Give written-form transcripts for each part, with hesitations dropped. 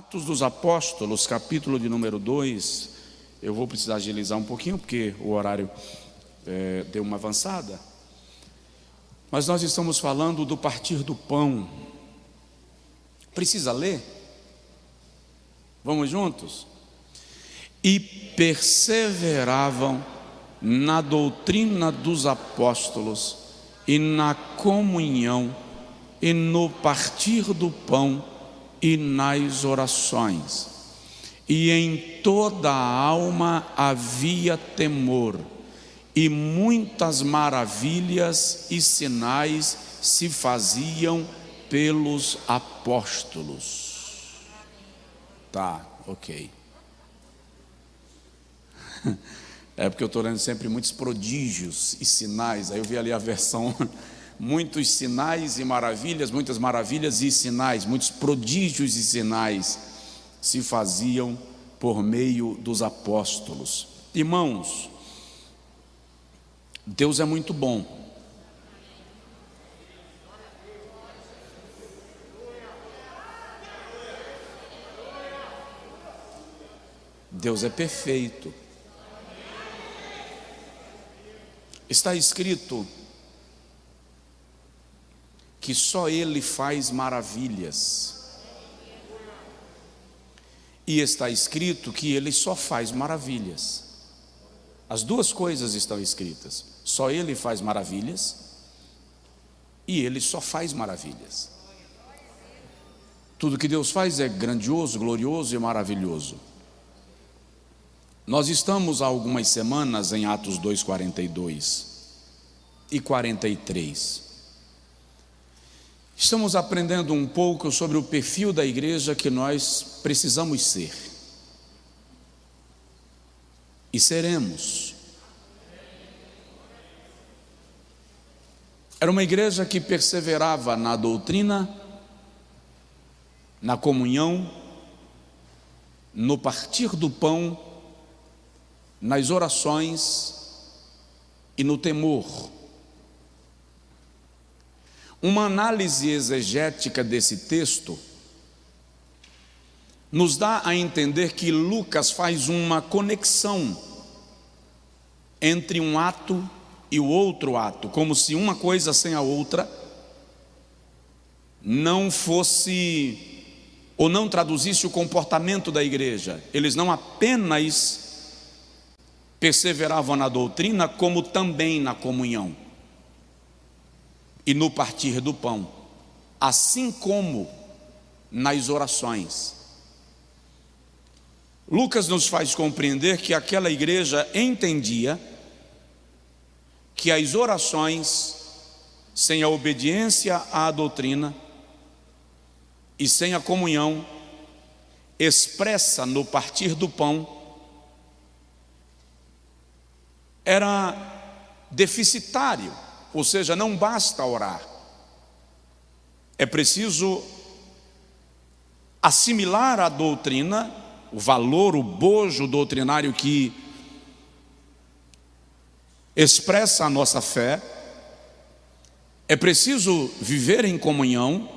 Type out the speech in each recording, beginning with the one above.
Atos dos Apóstolos, capítulo de número 2. Eu vou precisar agilizar um pouquinho, porque o horário deu uma avançada. Mas nós estamos falando do partir do pão. Precisa ler? Vamos juntos? E perseveravam na doutrina dos apóstolos, e na comunhão, e no partir do pão, e nas orações. E em toda a alma havia temor, e muitas maravilhas e sinais se faziam pelos apóstolos. Tá, ok. É porque eu estou lendo sempre muitos prodígios e sinais. Aí eu vi ali a versão muitos sinais e maravilhas, muitas maravilhas e sinais, muitos prodígios e sinais se faziam por meio dos apóstolos. Irmãos, Deus é muito bom. Deus é perfeito. Está escrito que só Ele faz maravilhas. E está escrito que Ele só faz maravilhas. As duas coisas estão escritas. Só Ele faz maravilhas e Ele só faz maravilhas. Tudo que Deus faz é grandioso, glorioso e maravilhoso. Nós estamos há algumas semanas em Atos 2:42 e 43. Estamos aprendendo um pouco sobre o perfil da igreja que nós precisamos ser. E seremos. Era uma igreja que perseverava na doutrina, na comunhão, no partir do pão, nas orações e no temor. Uma análise exegética desse texto nos dá a entender que Lucas faz uma conexão entre um ato e o outro ato, como se uma coisa sem a outra não fosse ou não traduzisse o comportamento da igreja. Eles não apenas perseveravam na doutrina, como também na comunhão e no partir do pão, assim como nas orações. Lucas nos faz compreender que aquela igreja entendia que as orações, sem a obediência à doutrina e sem a comunhão expressa no partir do pão, era deficitário. Ou seja, não basta orar, é preciso assimilar a doutrina, o valor, o bojo doutrinário que expressa a nossa fé, é preciso viver em comunhão,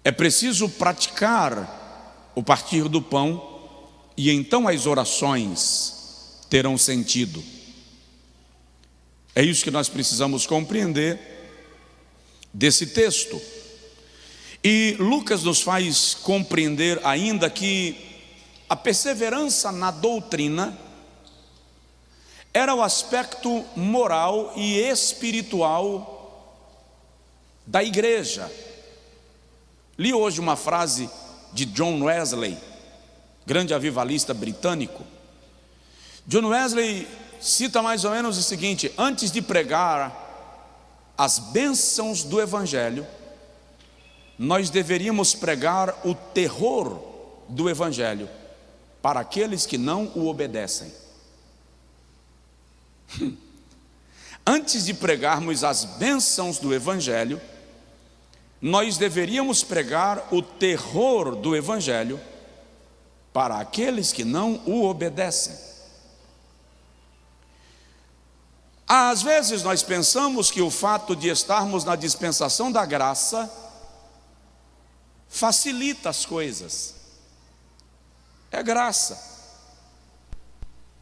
é preciso praticar o partir do pão, e então as orações terão sentido. É isso que nós precisamos compreender desse texto. E Lucas nos faz compreender ainda que a perseverança na doutrina era o aspecto moral e espiritual da igreja. Li hoje uma frase de John Wesley, grande avivalista britânico. John Wesley cita mais ou menos o seguinte: antes de pregar as bênçãos do Evangelho, nós deveríamos pregar o terror do Evangelho para aqueles que não o obedecem. Antes de pregarmos as bênçãos do Evangelho, nós deveríamos pregar o terror do Evangelho para aqueles que não o obedecem. Às vezes nós pensamos que o fato de estarmos na dispensação da graça facilita as coisas. É graça.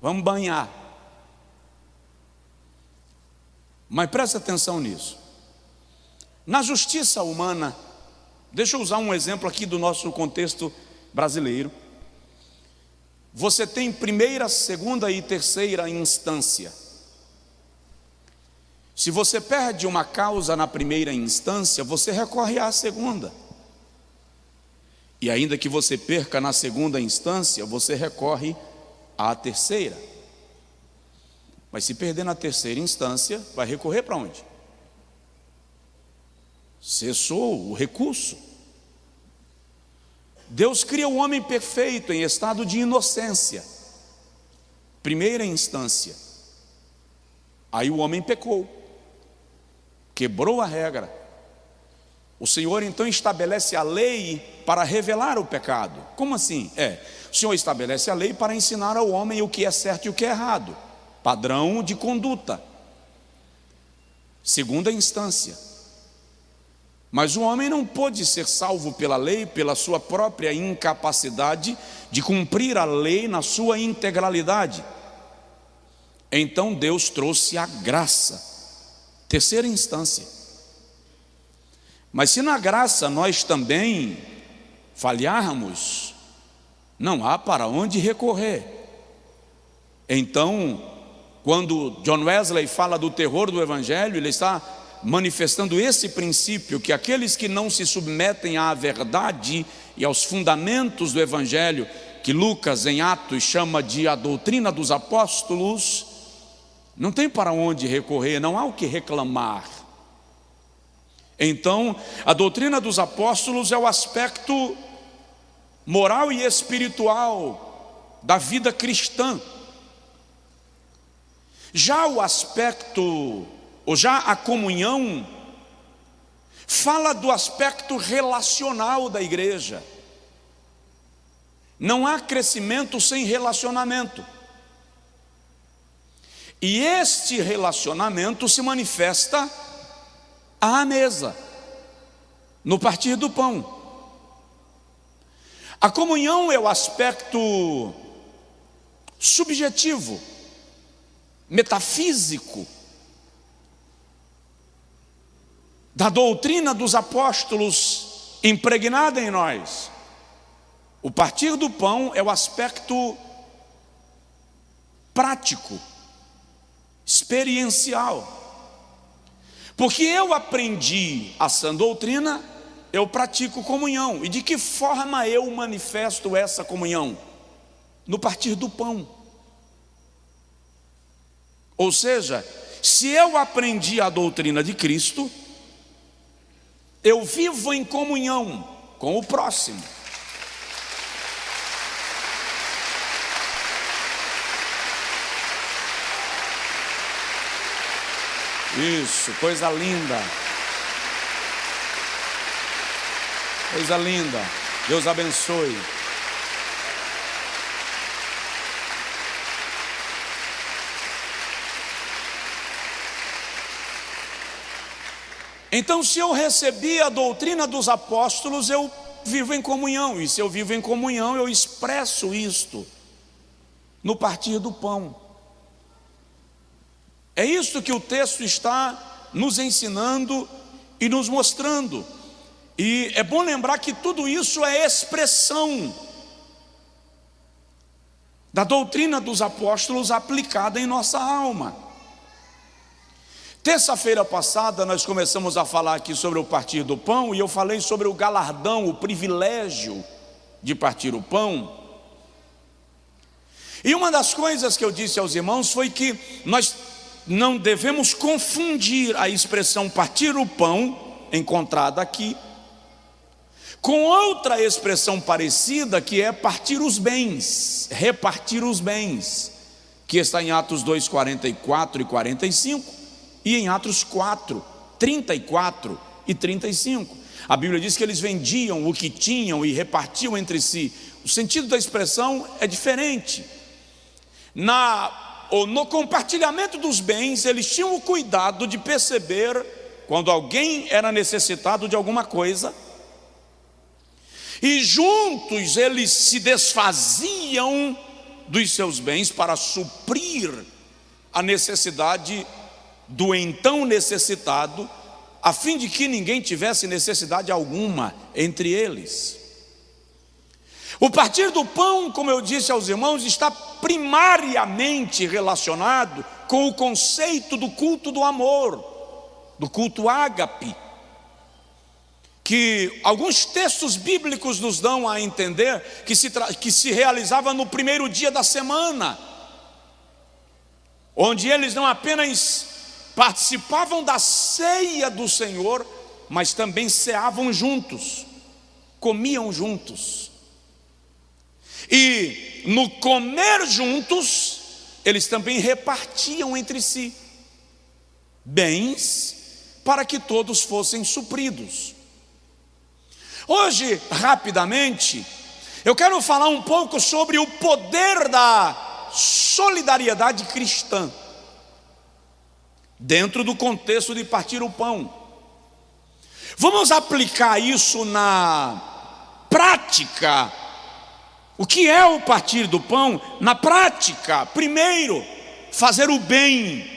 Vamos banhar. Mas presta atenção nisso. Na justiça humana, deixa eu usar um exemplo aqui do nosso contexto brasileiro. Você tem primeira, segunda e terceira instância. Se você perde uma causa na primeira instância, você recorre à segunda. E ainda que você perca na segunda instância, você recorre à terceira. Mas se perder na terceira instância, vai recorrer para onde? Cessou o recurso. Deus cria o homem perfeito em estado de inocência. Primeira instância. Aí o homem pecou, quebrou a regra. O Senhor então estabelece a lei para revelar o pecado. Como assim? O Senhor estabelece a lei para ensinar ao homem o que é certo e o que é errado. Padrão de conduta. Segunda instância. Mas o homem não pôde ser salvo pela lei, pela sua própria incapacidade de cumprir a lei na sua integralidade. Então Deus trouxe a graça. Terceira instância. Mas se na graça nós também falharmos, não há para onde recorrer. Então, quando John Wesley fala do terror do Evangelho, ele está manifestando esse princípio, que aqueles que não se submetem à verdade e aos fundamentos do Evangelho, que Lucas em Atos chama de a doutrina dos apóstolos, não tem para onde recorrer, não há o que reclamar. Então, a doutrina dos apóstolos é o aspecto moral e espiritual da vida cristã. Já o aspecto, ou já a comunhão, fala do aspecto relacional da igreja. Não há crescimento sem relacionamento. E este relacionamento se manifesta à mesa, no partir do pão. A comunhão é o aspecto subjetivo, metafísico, da doutrina dos apóstolos impregnada em nós. O partir do pão é o aspecto prático, experiencial. Porque eu aprendi a sã doutrina, eu pratico comunhão. E de que forma eu manifesto essa comunhão? No partir do pão. Ou seja, se eu aprendi a doutrina de Cristo, eu vivo em comunhão com o próximo. Isso, coisa linda. Coisa linda. Deus abençoe. Então, se eu recebi a doutrina dos apóstolos, eu vivo em comunhão. E se eu vivo em comunhão, eu expresso isto no partir do pão. É isso que o texto está nos ensinando e nos mostrando. E é bom lembrar que tudo isso é expressão da doutrina dos apóstolos aplicada em nossa alma. Terça-feira passada nós começamos a falar aqui sobre o partir do pão, e eu falei sobre o galardão, o privilégio de partir o pão. E uma das coisas que eu disse aos irmãos foi que nós não devemos confundir a expressão partir o pão, encontrada aqui, com outra expressão parecida, que é partir os bens, repartir os bens, que está em Atos 2, 44 e 45, e em Atos 4, 34 e 35. A Bíblia diz que eles vendiam o que tinham e repartiam entre si. O sentido da expressão é diferente. No compartilhamento dos bens, eles tinham o cuidado de perceber quando alguém era necessitado de alguma coisa, e juntos eles se desfaziam dos seus bens para suprir a necessidade do então necessitado, a fim de que ninguém tivesse necessidade alguma entre eles. O partir do pão, como eu disse aos irmãos, está primariamente relacionado com o conceito do culto do amor, do culto ágape, que alguns textos bíblicos nos dão a entender que se realizava no primeiro dia da semana, onde eles não apenas participavam da ceia do Senhor, mas também ceavam juntos, comiam juntos. E no comer juntos, eles também repartiam entre si bens para que todos fossem supridos. Hoje, rapidamente, eu quero falar um pouco sobre o poder da solidariedade cristã, dentro do contexto de partir o pão. Vamos aplicar isso na prática. O que é o partir do pão? Na prática, primeiro, fazer o bem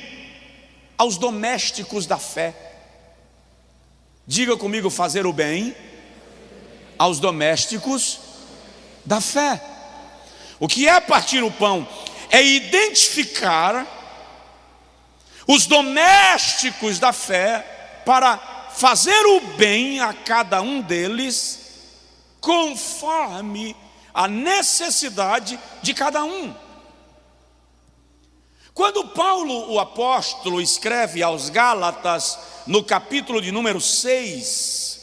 aos domésticos da fé. Diga comigo, fazer o bem aos domésticos da fé. O que é partir o pão? É identificar os domésticos da fé para fazer o bem a cada um deles, conforme a necessidade de cada um. Quando Paulo, o apóstolo, escreve aos Gálatas, no capítulo de número 6,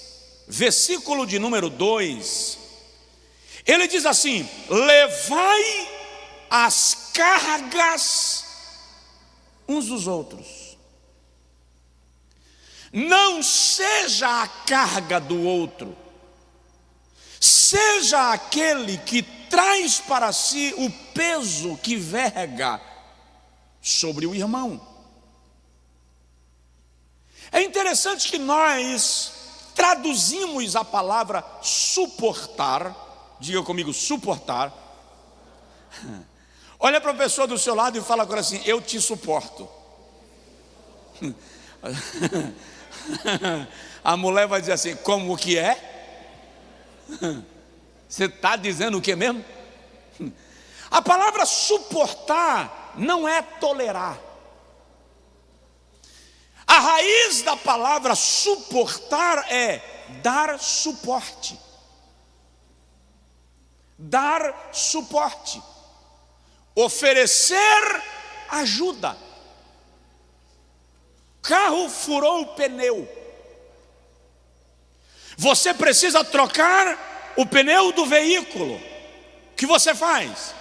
versículo de número 2, ele diz assim: levai as cargas uns dos outros. Não seja a carga do outro, seja aquele que traz para si o peso que verga sobre o irmão. É interessante que nós traduzimos a palavra suportar. Diga comigo, suportar. Olha para a pessoa do seu lado e fala agora assim: eu te suporto. A mulher vai dizer assim: como que é? Você está dizendo o que mesmo? A palavra suportar não é tolerar. A raiz da palavra suportar é dar suporte. Dar suporte. Oferecer ajuda. Carro furou o pneu. Você precisa trocar o pneu do veículo. O que você faz?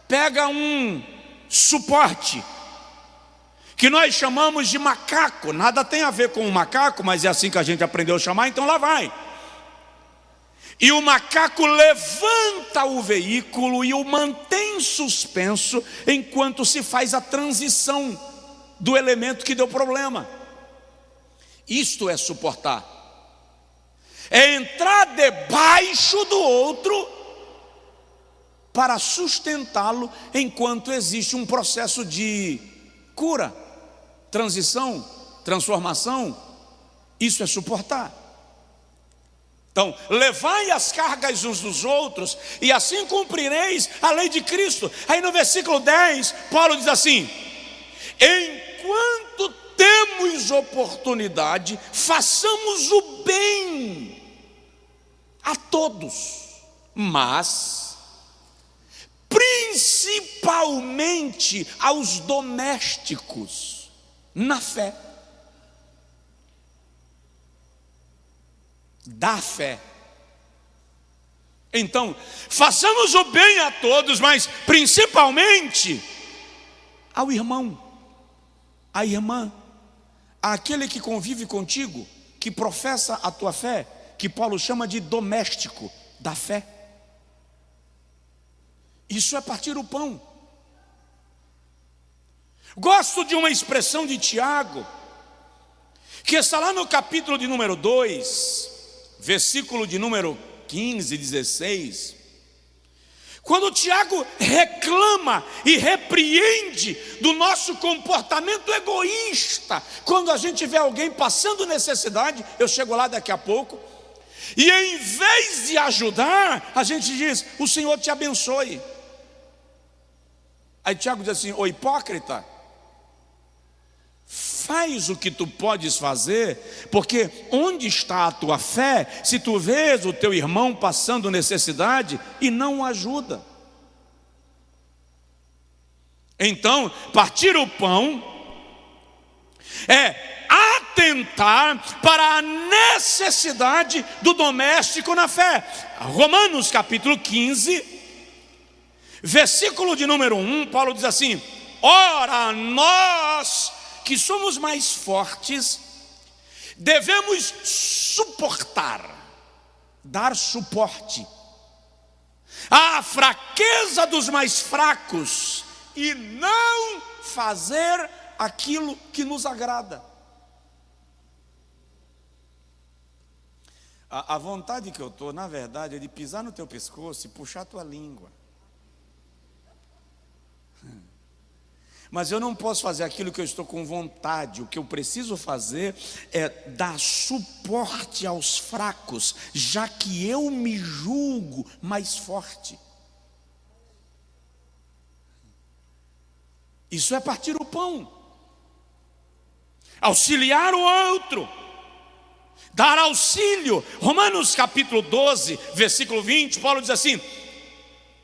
Pega um suporte, que nós chamamos de macaco. Nada tem a ver com um macaco, mas é assim que a gente aprendeu a chamar, então lá vai. E o macaco levanta o veículo e o mantém suspenso enquanto se faz a transição do elemento que deu problema. Isto é suportar. É entrar debaixo do outro para sustentá-lo enquanto existe um processo de cura, transição, transformação. Isso é suportar. Então, levai as cargas uns dos outros, e assim cumprireis a lei de Cristo. Aí no versículo 10, Paulo diz assim: enquanto temos oportunidade, façamos o bem a todos, mas principalmente aos domésticos na fé. Da fé. Então, façamos o bem a todos, mas principalmente ao irmão, à irmã, àquele que convive contigo, que professa a tua fé, que Paulo chama de doméstico da fé. Isso é partir o pão. Gosto de uma expressão de Tiago, que está lá no capítulo de número 2, versículo de número 15, 16. Quando Tiago reclama e repreende do nosso comportamento egoísta, quando a gente vê alguém passando necessidade, eu chego lá daqui a pouco, e em vez de ajudar, a gente diz: o Senhor te abençoe. Aí Tiago diz assim: ô hipócrita, faz o que tu podes fazer, porque onde está a tua fé, se tu vês o teu irmão passando necessidade e não o ajuda? Então, partir o pão é atentar para a necessidade do doméstico na fé. Romanos capítulo 15, versículo de número 1, Paulo diz assim: ora, nós que somos mais fortes, devemos suportar, dar suporte à fraqueza dos mais fracos e não fazer aquilo que nos agrada. A vontade que eu estou, na verdade, é de pisar no teu pescoço e puxar a tua língua. Mas eu não posso fazer aquilo que eu estou com vontade. O que eu preciso fazer é dar suporte aos fracos, já que eu me julgo mais forte. Isso é partir o pão, auxiliar o outro, dar auxílio. Romanos capítulo 12, versículo 20, Paulo diz assim: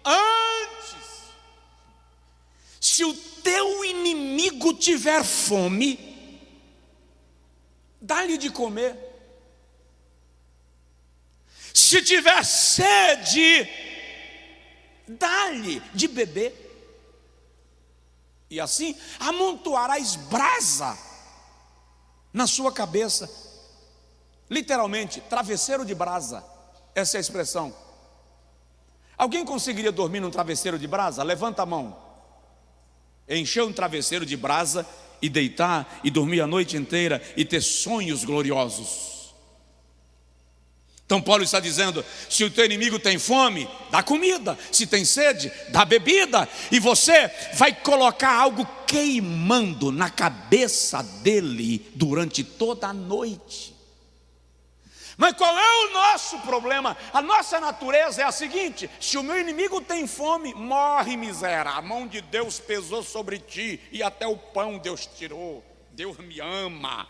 antes, se o teu inimigo tiver fome, dá-lhe de comer. Se tiver sede, dá-lhe de beber. E assim amontoarás brasa na sua cabeça. Literalmente, travesseiro de brasa. Essa é a expressão. Alguém conseguiria dormir num travesseiro de brasa? Levanta a mão. Encher um travesseiro de brasa e deitar e dormir a noite inteira e ter sonhos gloriosos. Então Paulo está dizendo: se o teu inimigo tem fome, dá comida. Se tem sede, dá bebida. E você vai colocar algo queimando na cabeça dele durante toda a noite. Mas qual é o nosso problema? A nossa natureza é a seguinte: se o meu inimigo tem fome, morre, miséria. A mão de Deus pesou sobre ti e até o pão Deus tirou. Deus me ama.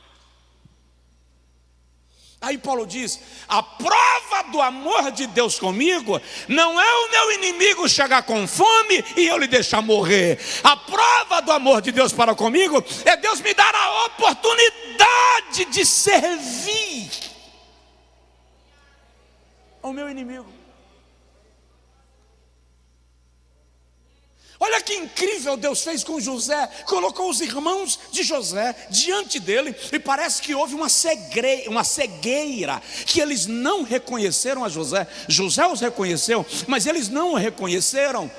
Aí Paulo diz: a prova do amor de Deus comigo não é o meu inimigo chegar com fome e eu lhe deixar morrer. A prova do amor de Deus para comigo é Deus me dar a oportunidade de servir ao meu inimigo. Olha que incrível Deus fez com José. Colocou os irmãos de José diante dele e parece que houve uma cegueira, que eles não reconheceram a José. José os reconheceu, mas eles não o reconheceram.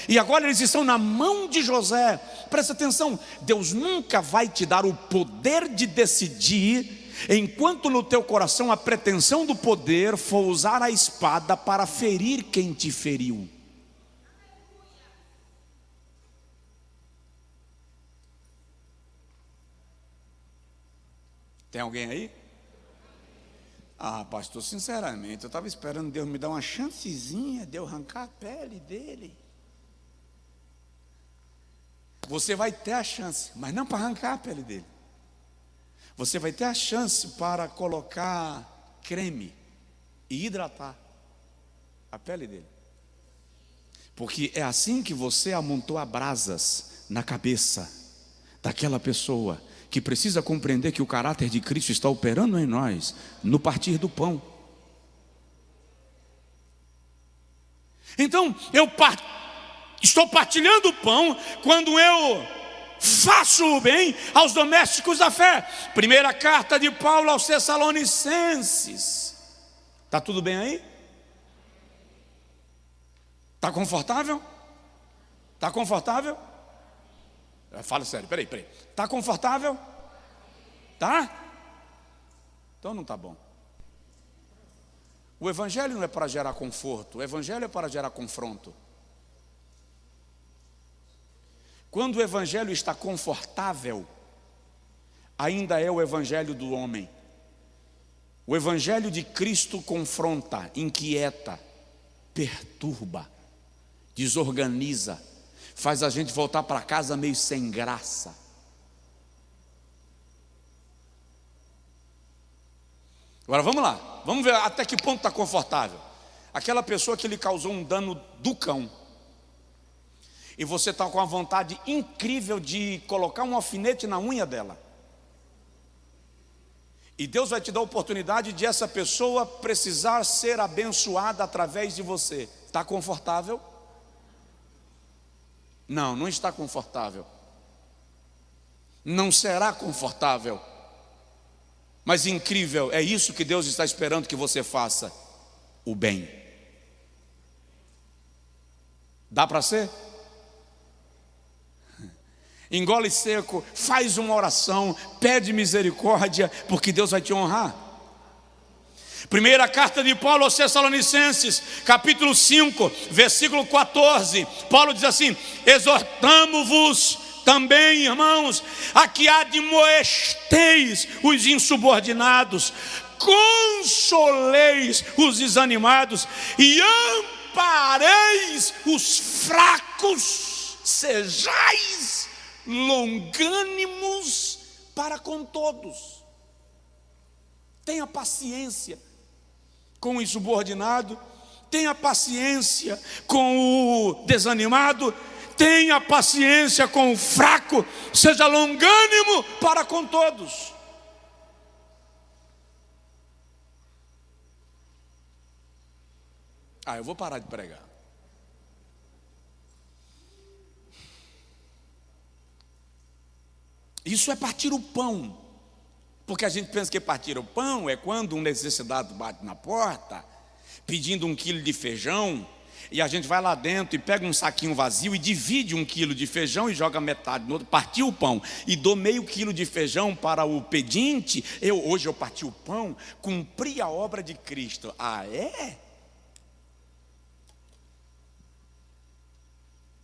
E agora eles estão na mão de José. Presta atenção, Deus nunca vai te dar o poder de decidir enquanto no teu coração a pretensão do poder for usar a espada para ferir quem te feriu. Tem alguém aí? Ah, pastor, sinceramente, eu estava esperando Deus me dar uma chancezinha de eu arrancar a pele dele. Você vai ter a chance, mas não para arrancar a pele dele. Você vai ter a chance para colocar creme e hidratar a pele dele. Porque é assim que você amontoa brasas na cabeça daquela pessoa que precisa compreender que o caráter de Cristo está operando em nós no partir do pão. Então, estou partilhando o pão quando eu faço o bem aos domésticos da fé. Primeira carta de Paulo aos Tessalonicenses. Está tudo bem aí? Está confortável? Está confortável? Fala sério, peraí. Está confortável? Tá? Então não está bom. O evangelho não é para gerar conforto, o evangelho é para gerar confronto. Quando o evangelho está confortável, ainda é o evangelho do homem. O evangelho de Cristo confronta, inquieta, perturba, desorganiza, faz a gente voltar para casa meio sem graça. Agora vamos lá, vamos ver até que ponto está confortável. Aquela pessoa que lhe causou um dano do cão, e você está com a vontade incrível de colocar um alfinete na unha dela. E Deus vai te dar a oportunidade de essa pessoa precisar ser abençoada através de você. Está confortável? Não, não está confortável. Não será confortável. Mas incrível, é isso que Deus está esperando que você faça: o bem. Dá para ser? Engole seco, faz uma oração, pede misericórdia, porque Deus vai te honrar. Primeira carta de Paulo aos Tessalonicenses, capítulo 5, versículo 14. Paulo diz assim: exortamo-vos também, irmãos, a que admoesteis os insubordinados, consoleis os desanimados e ampareis os fracos, sejais longânimos para com todos. Tenha paciência com o insubordinado, tenha paciência com o desanimado, tenha paciência com o fraco, seja longânimo para com todos. Eu vou parar de pregar. Isso é partir o pão. Porque a gente pensa que partir o pão é quando um necessitado bate na porta pedindo 1 quilo de feijão, e a gente vai lá dentro e pega um saquinho vazio e divide 1 quilo de feijão e joga metade no outro. Partir o pão e dou meio quilo de feijão para o pedinte. Hoje eu parti o pão, cumpri a obra de Cristo. É?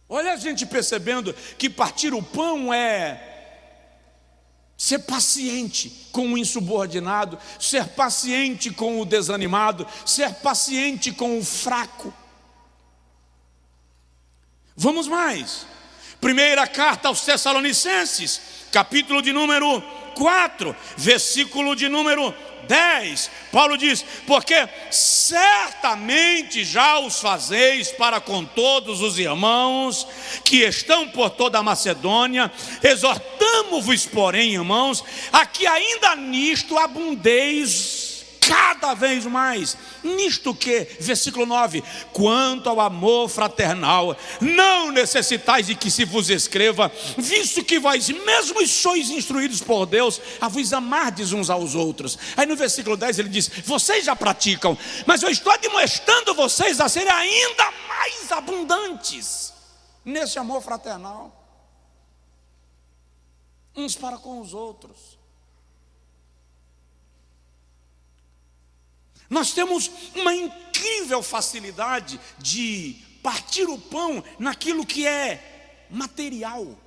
Olha a gente percebendo que partir o pão é ser paciente com o insubordinado, ser paciente com o desanimado, ser paciente com o fraco. Vamos mais. Primeira carta aos Tessalonicenses, capítulo de número 4, versículo de número 10. Paulo diz: porque certamente já os fazeis para com todos os irmãos que estão por toda a Macedônia. Exortamo-vos, porém, irmãos, a que ainda nisto abundeis cada vez mais. Nisto que, versículo 9: quanto ao amor fraternal, não necessitais de que se vos escreva, visto que vós mesmos sois instruídos por Deus a vos amardes uns aos outros. Aí no versículo 10 ele diz: vocês já praticam, mas eu estou admoestando vocês a serem ainda mais abundantes nesse amor fraternal, uns para com os outros. Nós temos uma incrível facilidade de partir o pão naquilo que é material.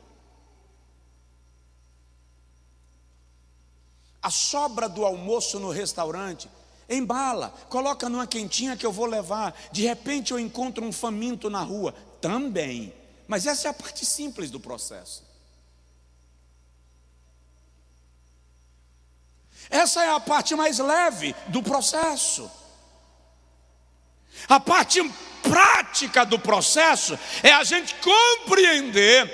A sobra do almoço no restaurante, embala, coloca numa quentinha que eu vou levar. De repente eu encontro um faminto na rua, também. Mas essa é a parte simples do processo. Essa é a parte mais leve do processo. A parte prática do processo é a gente compreender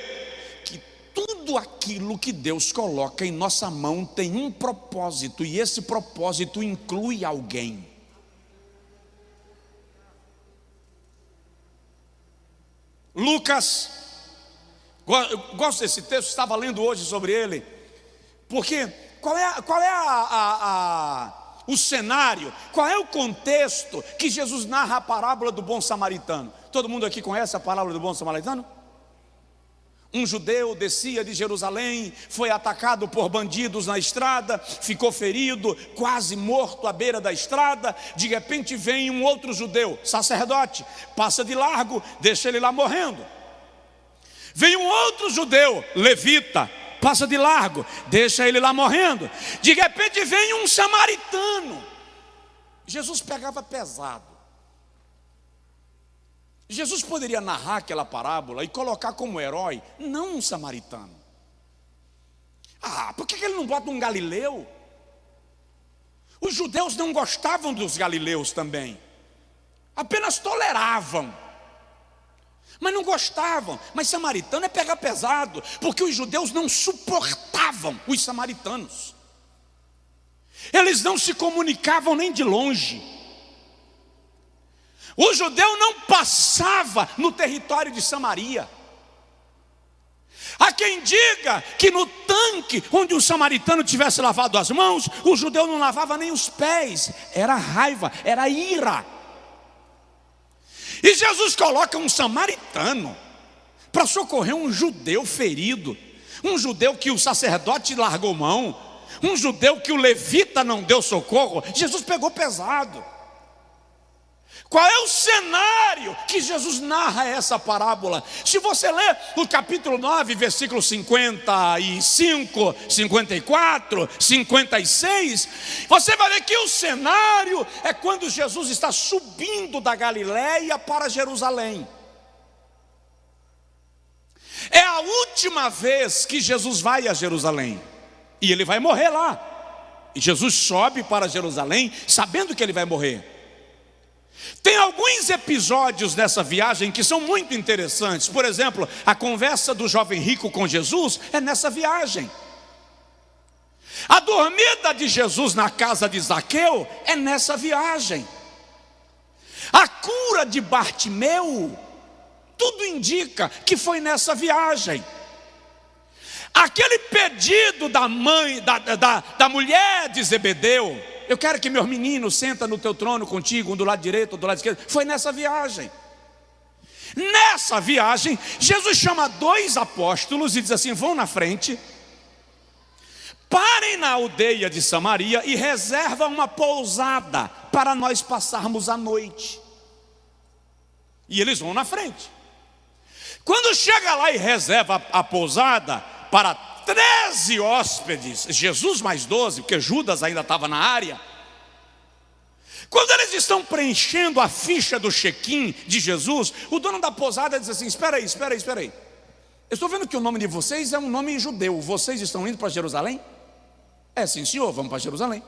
que tudo aquilo que Deus coloca em nossa mão tem um propósito, e esse propósito inclui alguém. Lucas, eu gosto desse texto, estava lendo hoje sobre ele, porque qual é o cenário, qual é o contexto que Jesus narra a parábola do bom samaritano? Todo mundo aqui conhece a parábola do bom samaritano? Um judeu descia de Jerusalém, foi atacado por bandidos na estrada, ficou ferido, quase morto à beira da estrada. De repente vem um outro judeu, sacerdote, passa de largo, deixa ele lá morrendo. Vem um outro judeu, levita, passa de largo, deixa ele lá morrendo. De repente vem um samaritano. Jesus pegava pesado. Jesus poderia narrar aquela parábola e colocar como herói, não um samaritano. Por que ele não bota um galileu? Os judeus não gostavam dos galileus também, apenas toleravam, mas não gostavam. Mas samaritano é pegar pesado, porque os judeus não suportavam os samaritanos. Eles não se comunicavam nem de longe. O judeu não passava no território de Samaria. Há quem diga que no tanque onde o samaritano tivesse lavado as mãos, o judeu não lavava nem os pés. Era raiva, era ira. E Jesus coloca um samaritano para socorrer um judeu ferido, um judeu que o sacerdote largou mão, um judeu que o levita não deu socorro. Jesus pegou pesado. Qual é o cenário que Jesus narra essa parábola? Se você ler o capítulo 9, versículos 55, 54, 56, você vai ver que o cenário é quando Jesus está subindo da Galileia para Jerusalém. É a última vez que Jesus vai a Jerusalém, e ele vai morrer lá. E Jesus sobe para Jerusalém sabendo que ele vai morrer. Tem alguns episódios dessa viagem que são muito interessantes. Por exemplo, a conversa do jovem rico com Jesus é nessa viagem. A dormida de Jesus na casa de Zaqueu é nessa viagem. A cura de Bartimeu, tudo indica que foi nessa viagem. Aquele pedido da mãe, da mulher de Zebedeu, eu quero que meus meninos sentem no teu trono contigo, um do lado direito, um do lado esquerdo, foi nessa viagem. Nessa viagem, Jesus chama 2 apóstolos e diz assim: vão na frente, parem na aldeia de Samaria e reserva uma pousada para nós passarmos a noite. E eles vão na frente. Quando chega lá e reserva a pousada para 13 hóspedes, Jesus mais 12, porque Judas ainda estava na área. Quando eles estão preenchendo a ficha do check-in de Jesus, o dono da pousada diz assim: espera aí. Eu estou vendo que o nome de vocês é um nome judeu. Vocês estão indo para Jerusalém? É, sim senhor, vamos para Jerusalém.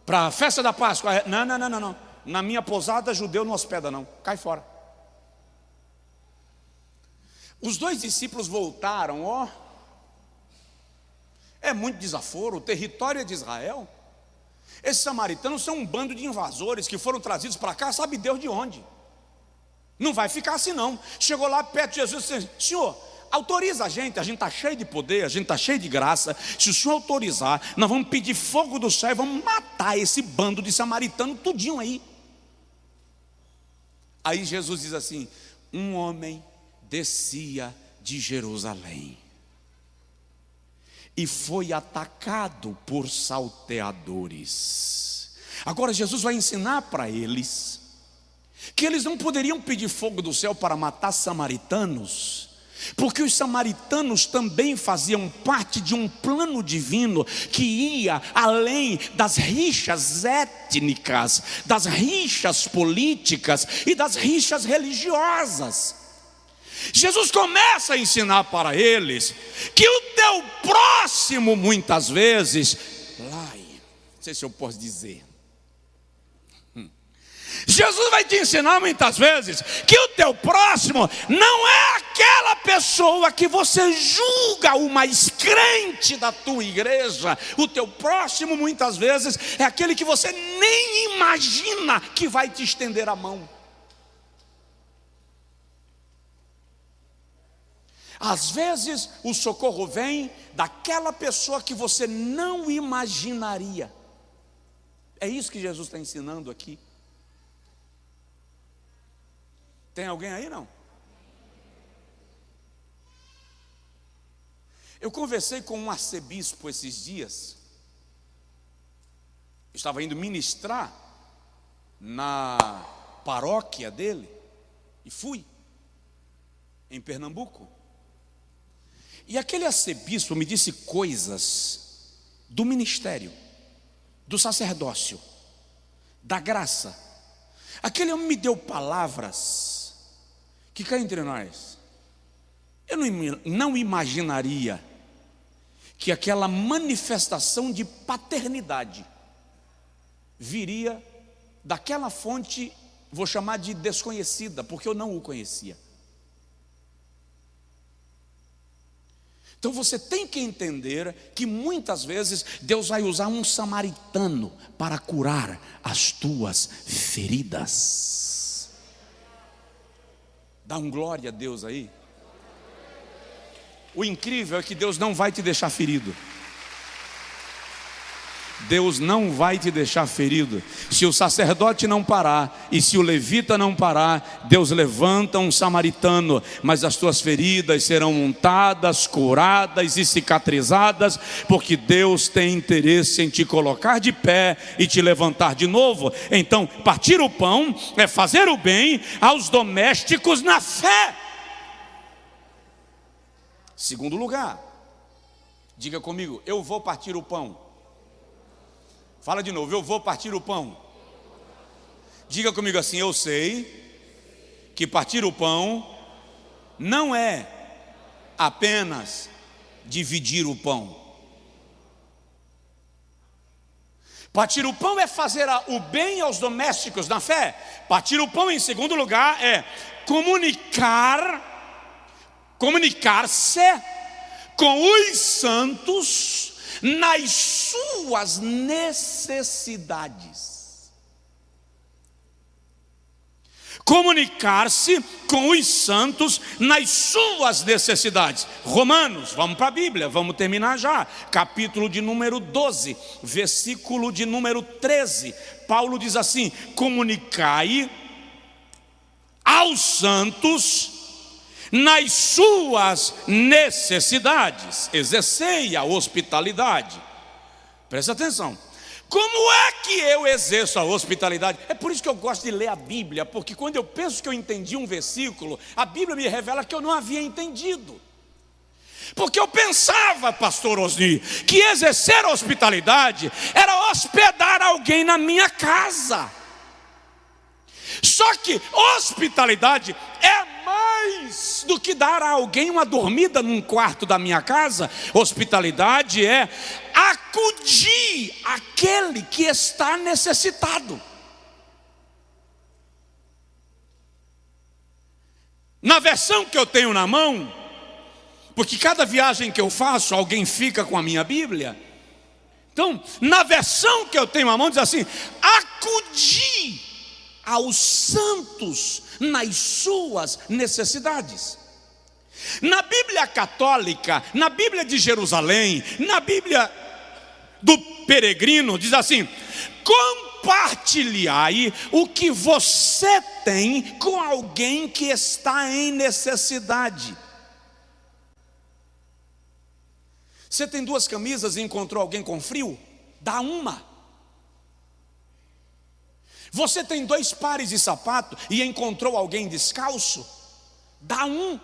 Para a festa da Páscoa? Não. Na minha pousada judeu não hospeda não, cai fora. Os 2 discípulos voltaram, é muito desaforo, o território é de Israel. Esses samaritanos são um bando de invasores que foram trazidos para cá, sabe Deus de onde. Não vai ficar assim não. Chegou lá perto de Jesus e disse: Senhor, autoriza a gente está cheio de poder, a gente está cheio de graça. Se o Senhor autorizar, nós vamos pedir fogo do céu e vamos matar esse bando de samaritanos tudinho aí. Aí Jesus diz assim: um homem descia de Jerusalém e foi atacado por salteadores. Agora Jesus vai ensinar para eles que eles não poderiam pedir fogo do céu para matar samaritanos, porque os samaritanos também faziam parte de um plano divino que ia além das rixas étnicas, das rixas políticas e das rixas religiosas. Jesus começa a ensinar para eles que o teu próximo, muitas vezes, não sei se eu posso dizer, Jesus vai te ensinar muitas vezes que o teu próximo não é aquela pessoa que você julga o mais crente da tua igreja. O teu próximo muitas vezes é aquele que você nem imagina que vai te estender a mão. Às vezes o socorro vem daquela pessoa que você não imaginaria. É isso que Jesus está ensinando aqui. Tem alguém aí não? Eu conversei com um arcebispo esses dias. Eu estava indo ministrar na paróquia dele e fui em Pernambuco. E aquele arcebispo me disse coisas do ministério, do sacerdócio, da graça. Aquele homem me deu palavras que, cá entre nós, eu não imaginaria que aquela manifestação de paternidade viria daquela fonte, vou chamar de desconhecida, porque eu não o conhecia. Então você tem que entender que muitas vezes Deus vai usar um samaritano para curar as tuas feridas. Dá um glória a Deus aí. O incrível é que Deus não vai te deixar ferido. Deus não vai te deixar ferido. Se o sacerdote não parar e se o levita não parar, Deus levanta um samaritano, mas as tuas feridas serão untadas, curadas e cicatrizadas, porque Deus tem interesse em te colocar de pé e te levantar de novo. Então, partir o pão é fazer o bem aos domésticos na fé. Segundo lugar, diga comigo, eu vou partir o pão. Fala de novo, eu vou partir o pão. Diga comigo assim, eu sei que partir o pão não é apenas dividir o pão. Partir o pão é fazer o bem aos domésticos na fé. Partir o pão, em segundo lugar, é comunicar-se com os santos nas suas necessidades. Comunicar-se com os santos nas suas necessidades. Romanos, vamos para a Bíblia, vamos terminar já. Capítulo de número 12, versículo de número 13. Paulo diz assim: comunicai aos santos nas suas necessidades, exercei a hospitalidade. Presta atenção. Como é que eu exerço a hospitalidade? É por isso que eu gosto de ler a Bíblia, porque quando eu penso que eu entendi um versículo, a Bíblia me revela que eu não havia entendido. Porque eu pensava, pastor Osni, que exercer a hospitalidade era hospedar alguém na minha casa. Só que hospitalidade é mais do que dar a alguém uma dormida num quarto da minha casa. Hospitalidade é acudir aquele que está necessitado. Na versão que eu tenho na mão, porque cada viagem que eu faço, alguém fica com a minha Bíblia. Então, na versão que eu tenho na mão, diz assim: acudir aos santos nas suas necessidades. Na Bíblia católica, na Bíblia de Jerusalém, na Bíblia do peregrino, diz assim: compartilhai o que você tem com alguém que está em necessidade. Você tem 2 camisas e encontrou alguém com frio? Dá uma. Você tem 2 pares de sapato e encontrou alguém descalço? Dá um.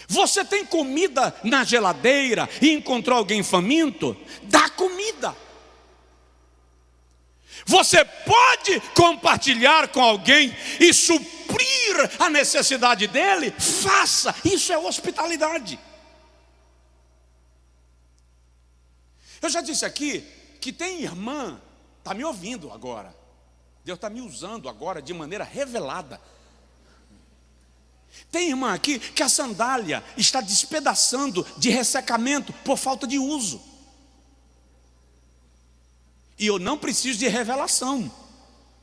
Você tem comida na geladeira e encontrou alguém faminto? Dá comida. Você pode compartilhar com alguém e suprir a necessidade dele? Faça. Isso é hospitalidade. Eu já disse aqui que tem irmã, está me ouvindo agora, Deus está me usando agora de maneira revelada. Tem irmã aqui que a sandália está despedaçando de ressecamento por falta de uso. E eu não preciso de revelação.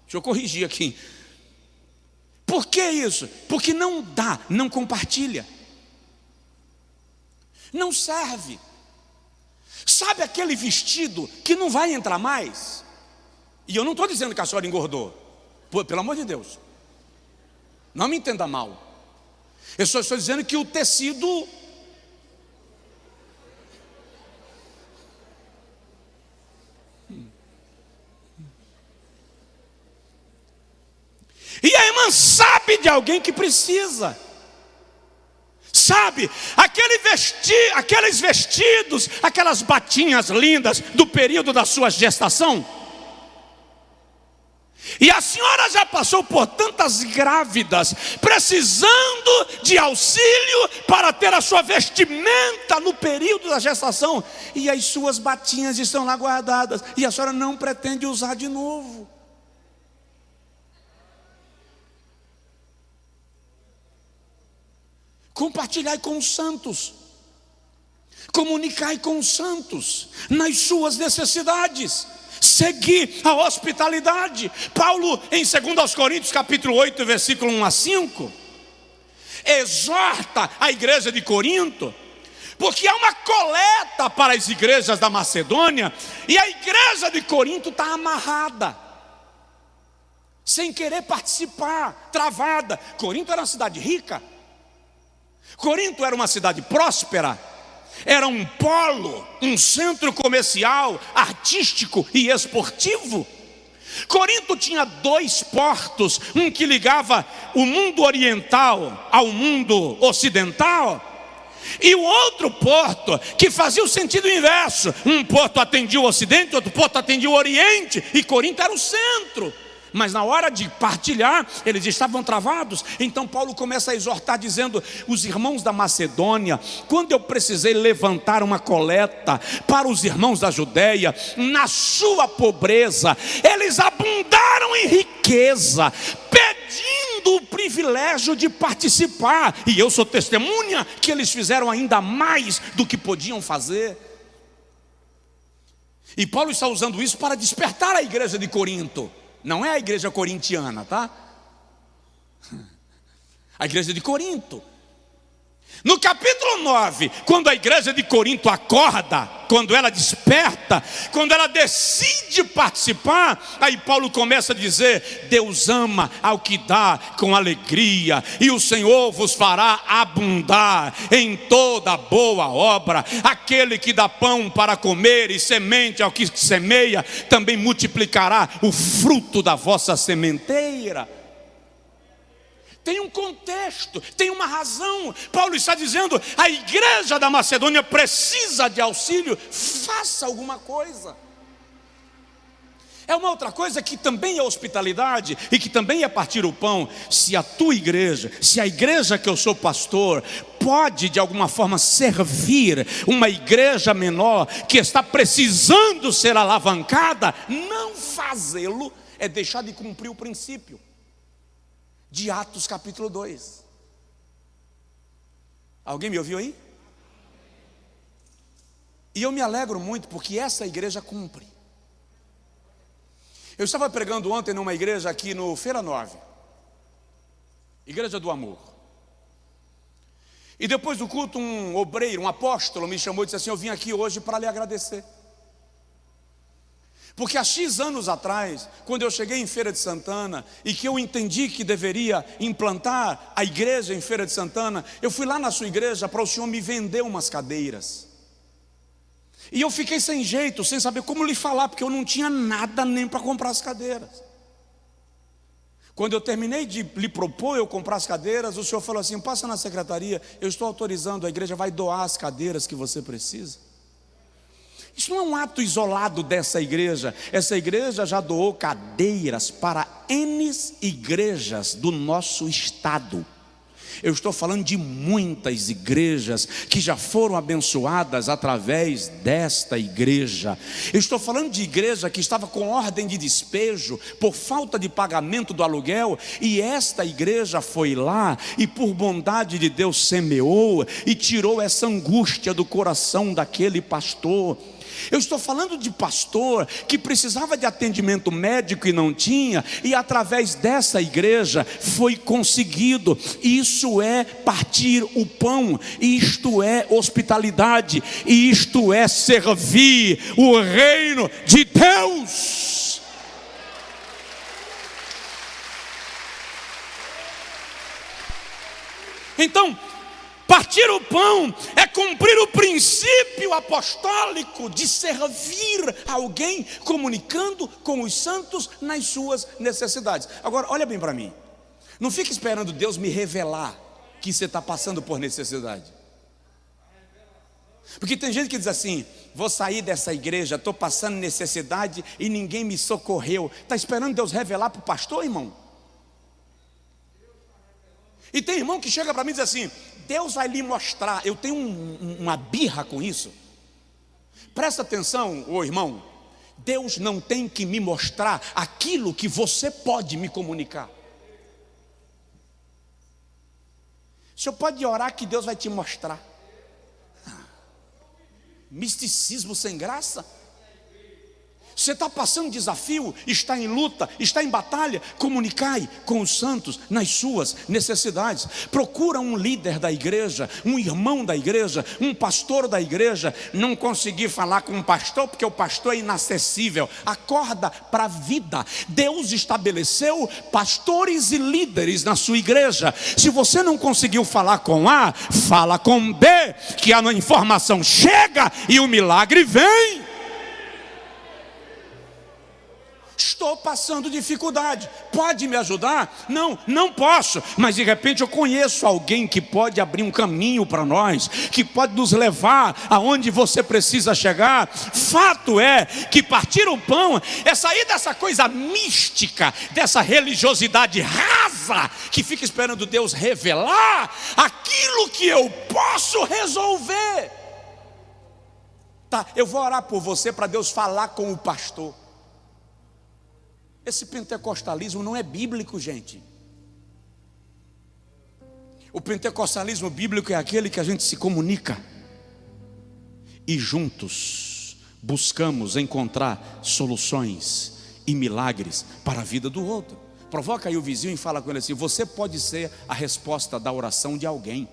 Deixa eu corrigir aqui. Por que isso? Porque não dá, não compartilha, não serve. Sabe aquele vestido que não vai entrar mais? E eu não estou dizendo que a senhora engordou, pelo amor de Deus, não me entenda mal. Eu só estou dizendo que o tecido alguém que precisa. Sabe, aqueles vestidos, aquelas batinhas lindas do período da sua gestação. E a senhora já passou por tantas grávidas, precisando de auxílio para ter a sua vestimenta no período da gestação. E as suas batinhas estão lá guardadas, e a senhora não pretende usar de novo. Compartilhai com os santos, comunicai com os santos nas suas necessidades, segui a hospitalidade. Paulo, em 2 Coríntios capítulo 8, versículo 1 a 5, exorta a igreja de Corinto, porque há uma coleta para as igrejas da Macedônia, e a igreja de Corinto está amarrada, sem querer participar, travada. Corinto era uma cidade rica, Corinto era uma cidade próspera, era um polo, um centro comercial, artístico e esportivo. Corinto tinha 2 portos, um que ligava o mundo oriental ao mundo ocidental, e o outro porto que fazia o sentido inverso. Um porto atendia o ocidente, outro porto atendia o oriente, e Corinto era o centro. Mas na hora de partilhar, eles estavam travados. Então Paulo começa a exortar dizendo: os irmãos da Macedônia, quando eu precisei levantar uma coleta para os irmãos da Judeia, na sua pobreza, eles abundaram em riqueza, pedindo o privilégio de participar. E eu sou testemunha que eles fizeram ainda mais do que podiam fazer. E Paulo está usando isso para despertar a igreja de Corinto. Não é a igreja corintiana, tá? A igreja de Corinto. No capítulo 9, quando a igreja de Corinto acorda, quando ela desperta, quando ela decide participar, aí Paulo começa a dizer: Deus ama ao que dá com alegria, e o Senhor vos fará abundar em toda boa obra. Aquele que dá pão para comer e semente ao que semeia, também multiplicará o fruto da vossa sementeira. Tem um contexto, tem uma razão. Paulo está dizendo: a igreja da Macedônia precisa de auxílio, faça alguma coisa. É uma outra coisa que também é hospitalidade e que também é partir o pão. Se a tua igreja, se a igreja que eu sou pastor, pode de alguma forma servir uma igreja menor que está precisando ser alavancada, não fazê-lo é deixar de cumprir o princípio de Atos capítulo 2. Alguém me ouviu aí? E eu me alegro muito porque essa igreja cumpre. Eu estava pregando ontem numa igreja aqui no Feira 9, Igreja do Amor. E depois do culto, um obreiro, um apóstolo me chamou e disse assim: eu vim aqui hoje para lhe agradecer. Porque há X anos atrás, quando eu cheguei em Feira de Santana e que eu entendi que deveria implantar a igreja em Feira de Santana, eu fui lá na sua igreja para o senhor me vender umas cadeiras. E eu fiquei sem jeito, sem saber como lhe falar, porque eu não tinha nada nem para comprar as cadeiras. Quando eu terminei de lhe propor eu comprar as cadeiras, o senhor falou assim: passa na secretaria, eu estou autorizando, a igreja vai doar as cadeiras que você precisa. Isso não é um ato isolado dessa igreja. Essa igreja já doou cadeiras para N igrejas do nosso estado. Eu estou falando de muitas igrejas que já foram abençoadas através desta igreja. Eu estou falando de igreja que estava com ordem de despejo por falta de pagamento do aluguel, e esta igreja foi lá e por bondade de Deus semeou e tirou essa angústia do coração daquele pastor. Eu estou falando de pastor que precisava de atendimento médico e não tinha, e através dessa igreja foi conseguido. Isso é partir o pão, isto é hospitalidade, isto é servir o reino de Deus. Então, partir o pão é cumprir o princípio apostólico de servir alguém, comunicando com os santos nas suas necessidades. Agora, olha bem para mim. Não fique esperando Deus me revelar que você está passando por necessidade. Porque tem gente que diz assim: vou sair dessa igreja, estou passando necessidade e ninguém me socorreu. Está esperando Deus revelar para o pastor, irmão? E tem irmão que chega para mim e diz assim: Deus vai lhe mostrar. Eu tenho uma birra com isso. Presta atenção, ô irmão. Deus não tem que me mostrar aquilo que você pode me comunicar. O senhor pode orar que Deus vai te mostrar. Misticismo sem graça. Você está passando desafio, está em luta, está em batalha, comunicai com os santos nas suas necessidades. Procura um líder da igreja, um irmão da igreja, um pastor da igreja. Não conseguir falar com um pastor porque o pastor é inacessível. Acorda para a vida. Deus estabeleceu pastores e líderes na sua igreja. Se você não conseguiu falar com A, fala com B, que a informação chega e o milagre vem. Estou passando dificuldade, pode me ajudar? Não, não posso, mas de repente eu conheço alguém que pode abrir um caminho para nós, que pode nos levar aonde você precisa chegar. Fato é que partir o pão é sair dessa coisa mística, dessa religiosidade rasa, que fica esperando Deus revelar aquilo que eu posso resolver. Tá, eu vou orar por você para Deus falar com o pastor. Esse pentecostalismo não é bíblico, gente. O pentecostalismo bíblico é aquele que a gente se comunica e juntos buscamos encontrar soluções e milagres para a vida do outro. Provoca aí o vizinho e fala com ele assim: você pode ser a resposta da oração de alguém.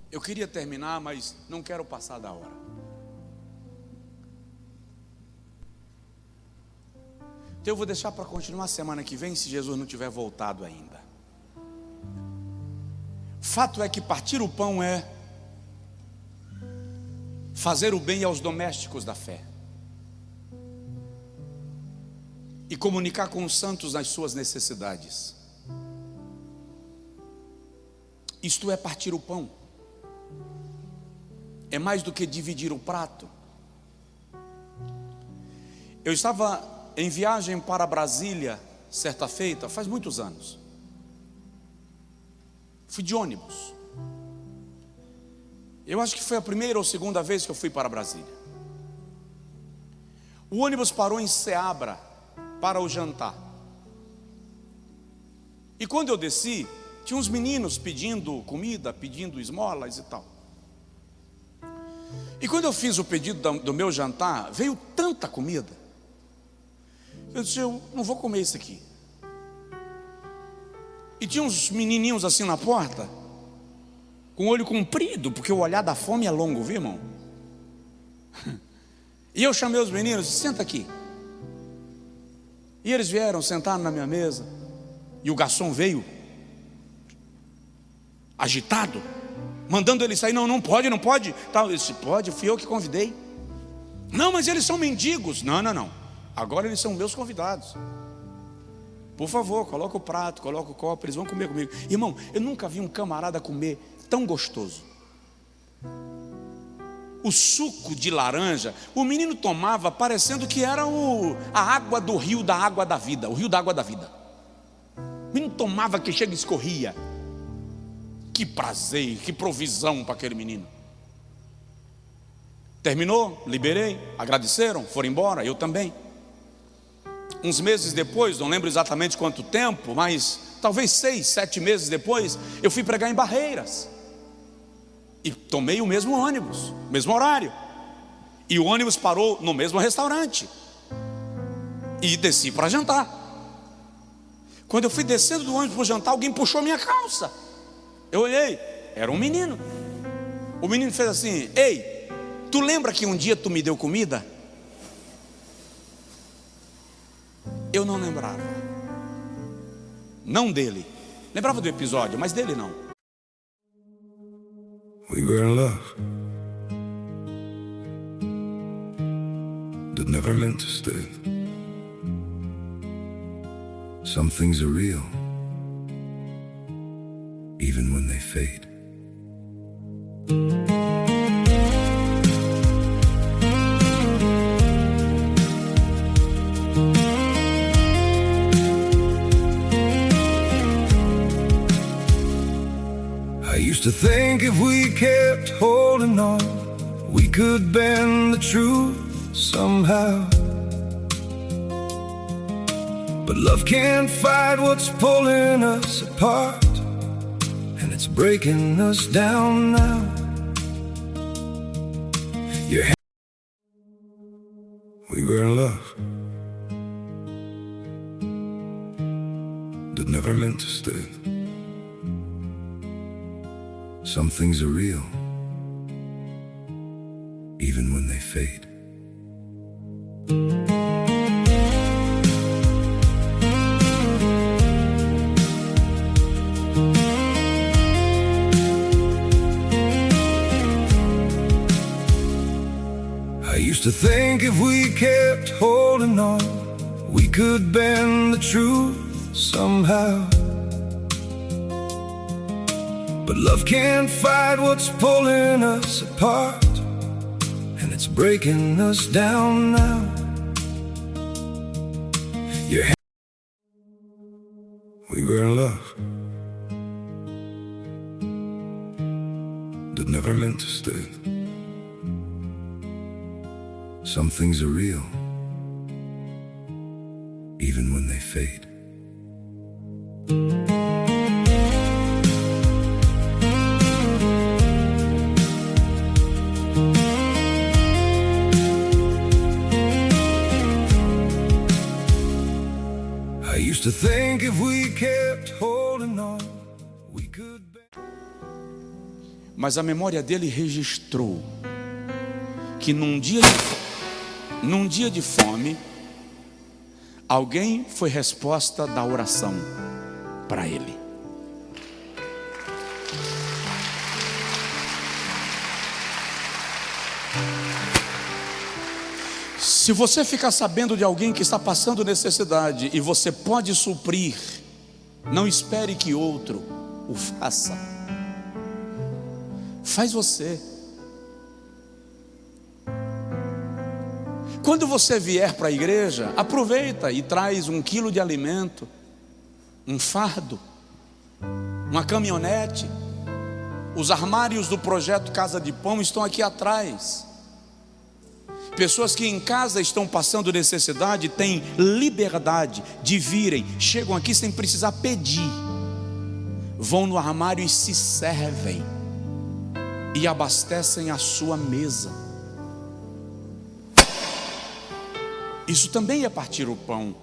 Eu queria terminar, mas não quero passar da hora. Então eu vou deixar para continuar semana que vem, se Jesus não tiver voltado ainda. Fato é que partir o pão é fazer o bem aos domésticos da fé e comunicar com os santos as suas necessidades. Isto é partir o pão. É mais do que dividir o prato. Eu estava em viagem para Brasília certa feita, faz muitos anos. Fui de ônibus. Eu acho que foi a primeira ou segunda vez que eu fui para Brasília. O ônibus parou em Ceabra para o jantar. E quando eu desci, tinha uns meninos pedindo comida, pedindo esmolas e tal. E quando eu fiz o pedido do meu jantar, veio tanta comida. Eu disse: eu não vou comer isso aqui. E tinha uns menininhos assim na porta, com o olho comprido, porque o olhar da fome é longo, viu, irmão? E eu chamei os meninos: senta aqui. E eles vieram, sentaram na minha mesa. E o garçom veio agitado, mandando ele sair. Não pode, não pode. Eu disse: pode, fui eu que convidei. Não, mas eles são mendigos. Não. Agora eles são meus convidados. Por favor, coloca o prato, coloca o copo, eles vão comer comigo. Irmão, eu nunca vi um camarada comer tão gostoso. O suco de laranja, o menino tomava parecendo que era a água do rio da água da vida. O rio da água da vida. O menino tomava que chega e escorria. Que prazer, que provisão para aquele menino. Terminou, liberei, agradeceram, foram embora, eu também. Uns meses depois, não lembro exatamente quanto tempo, mas talvez 6, 7 meses depois, eu fui pregar em Barreiras. E tomei o mesmo ônibus, o mesmo horário. E o ônibus parou no mesmo restaurante. E desci para jantar. Quando eu fui descendo do ônibus para jantar, alguém puxou minha calça. Eu olhei, era um menino. O menino fez assim: ei, tu lembra que um dia tu me deu comida? Eu não lembrava. Não dele. Lembrava do episódio, mas dele não. We were in love. that never meant to stay. Some things are real, even when they fade. I used to think if we kept holding on, we could bend the truth somehow. But love can't fight what's pulling us apart, and it's breaking us down now. We were in love that never meant to stay. Some things are real, even when they fade. I used to think if we kept holding on, we could bend the truth somehow. But love can't fight what's pulling us apart, and it's breaking us down now. We were in love that never meant to stay. Some things are real, even when they fade. I used to think if we kept holding on, we could. Mas a memória dele registrou que num dia de fome, alguém foi resposta da oração para ele. Se você ficar sabendo de alguém que está passando necessidade e você pode suprir, não espere que outro o faça. Faz você. Quando você vier para a igreja, aproveita e traz 1 quilo de alimento, um fardo, uma caminhonete. Os armários do projeto Casa de Pão estão aqui atrás. Pessoas que em casa estão passando necessidade têm liberdade de virem, chegam aqui sem precisar pedir, vão no armário e se servem e abastecem a sua mesa. Isso também é partir o pão.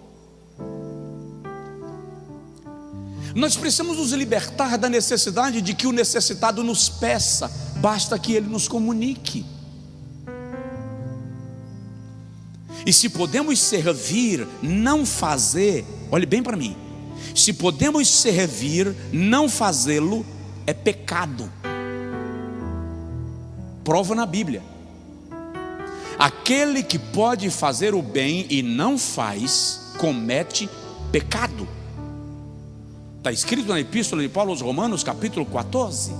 Nós precisamos nos libertar da necessidade de que o necessitado nos peça, basta que ele nos comunique. E se podemos servir, não fazer, olhe bem para mim, se podemos servir, não fazê-lo, é pecado. Prova na Bíblia. Aquele que pode fazer o bem e não faz, comete pecado. Está escrito na Epístola de Paulo aos Romanos, capítulo 14.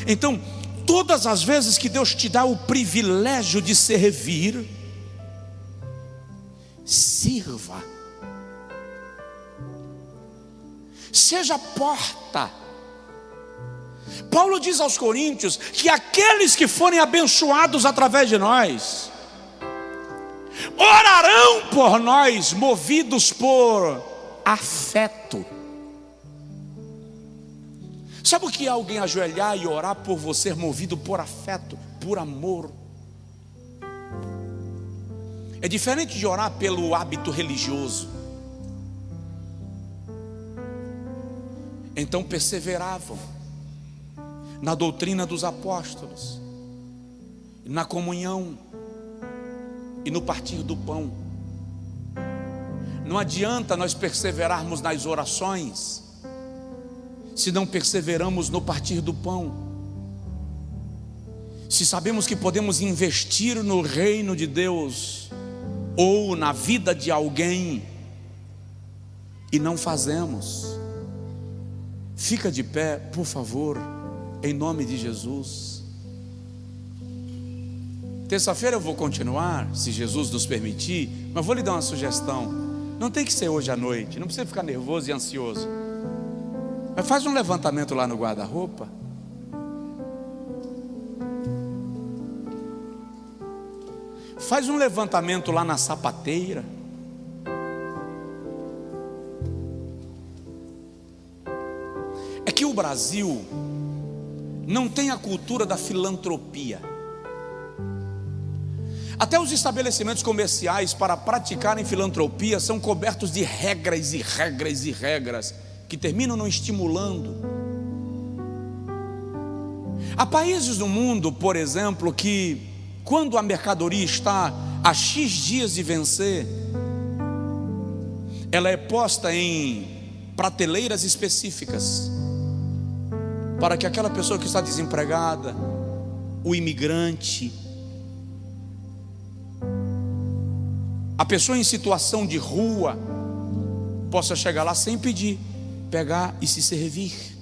Então, todas as vezes que Deus te dá o privilégio de servir, sirva. Seja porta. Paulo diz aos Coríntios que aqueles que forem abençoados através de nós, orarão por nós, movidos por afeto. Sabe o que é alguém ajoelhar e orar por você movido por afeto, por amor? É diferente de orar pelo hábito religioso. Então perseveravam na doutrina dos apóstolos, na comunhão e no partir do pão. Não adianta nós perseverarmos nas orações se não perseveramos no partir do pão, se sabemos que podemos investir no reino de Deus ou na vida de alguém e não fazemos? Fica de pé, por favor, em nome de Jesus. Terça-feira eu vou continuar, se Jesus nos permitir, mas vou lhe dar uma sugestão. Não tem que ser hoje à noite, não precisa ficar nervoso e ansioso. Mas faz um levantamento lá no guarda-roupa. Faz um levantamento lá na sapateira. É que o Brasil não tem a cultura da filantropia. Até os estabelecimentos comerciais, para praticarem filantropia, são cobertos de regras e regras e regras, que terminam não estimulando. Há países no mundo, por exemplo, que quando a mercadoria está a X dias de vencer, ela é posta em prateleiras específicas, para que aquela pessoa que está desempregada, o imigrante, a pessoa em situação de rua, possa chegar lá sem pedir, pegar e se servir.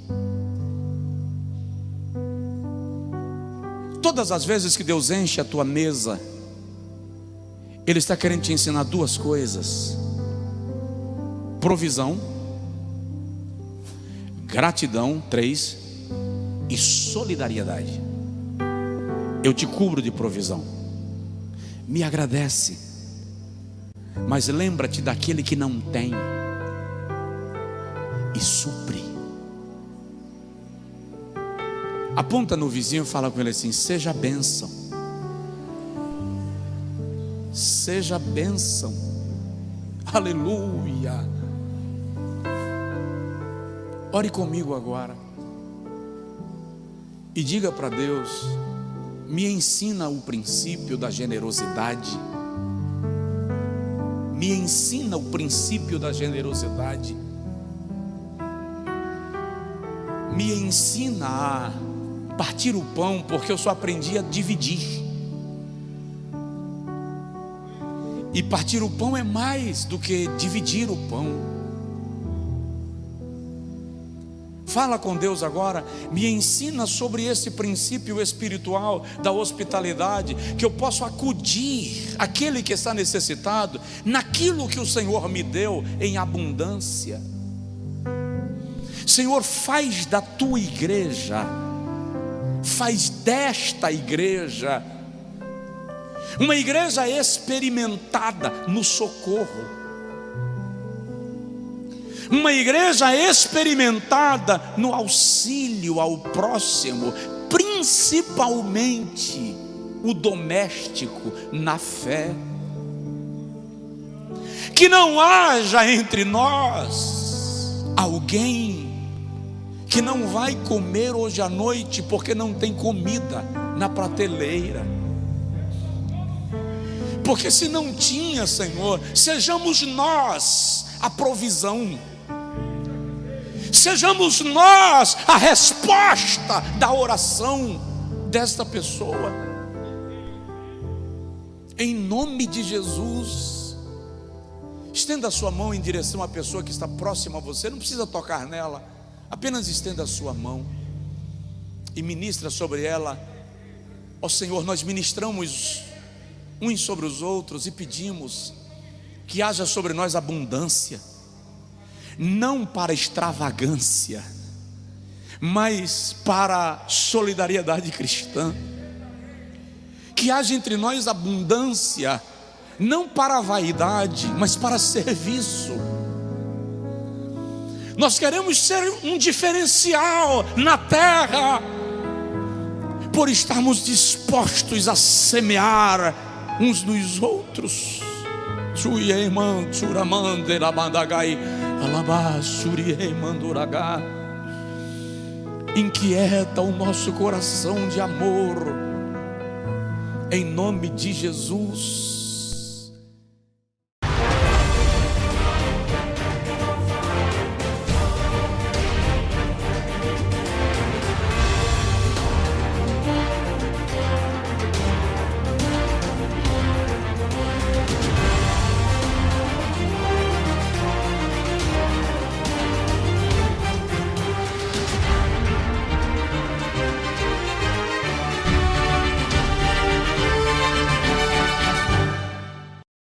Todas as vezes que Deus enche a tua mesa, Ele está querendo te ensinar duas coisas: provisão, gratidão, 3, e solidariedade. Eu te cubro de provisão, me agradece, mas lembra-te daquele que não tem e supre. Aponta no vizinho e fala com ele assim: seja bênção, seja bênção, aleluia. Ore comigo agora e diga para Deus: me ensina o princípio da generosidade. Me ensina o princípio da generosidade. Me ensina a partir o pão, porque eu só aprendi a dividir. E partir o pão é mais do que dividir o pão. Fala com Deus agora, me ensina sobre esse princípio espiritual da hospitalidade, que eu posso acudir aquele que está necessitado naquilo que o Senhor me deu em abundância. Senhor, faz da tua igreja, faz desta igreja uma igreja experimentada no socorro, uma igreja experimentada no auxílio ao próximo, principalmente o doméstico na fé. Que não haja entre nós alguém que não vai comer hoje à noite porque não tem comida na prateleira. Porque se não tinha, Senhor, sejamos nós a provisão, sejamos nós a resposta da oração desta pessoa, em nome de Jesus. Estenda a sua mão em direção à pessoa que está próxima a você, não precisa tocar nela, apenas estenda a sua mão e ministra sobre ela. Ó Senhor, nós ministramos uns sobre os outros e pedimos que haja sobre nós abundância, não para extravagância, mas para solidariedade cristã. Que haja entre nós abundância, não para vaidade, mas para serviço. Nós queremos ser um diferencial na terra, por estarmos dispostos a semear uns nos outros. Inquieta o nosso coração de amor, em nome de Jesus.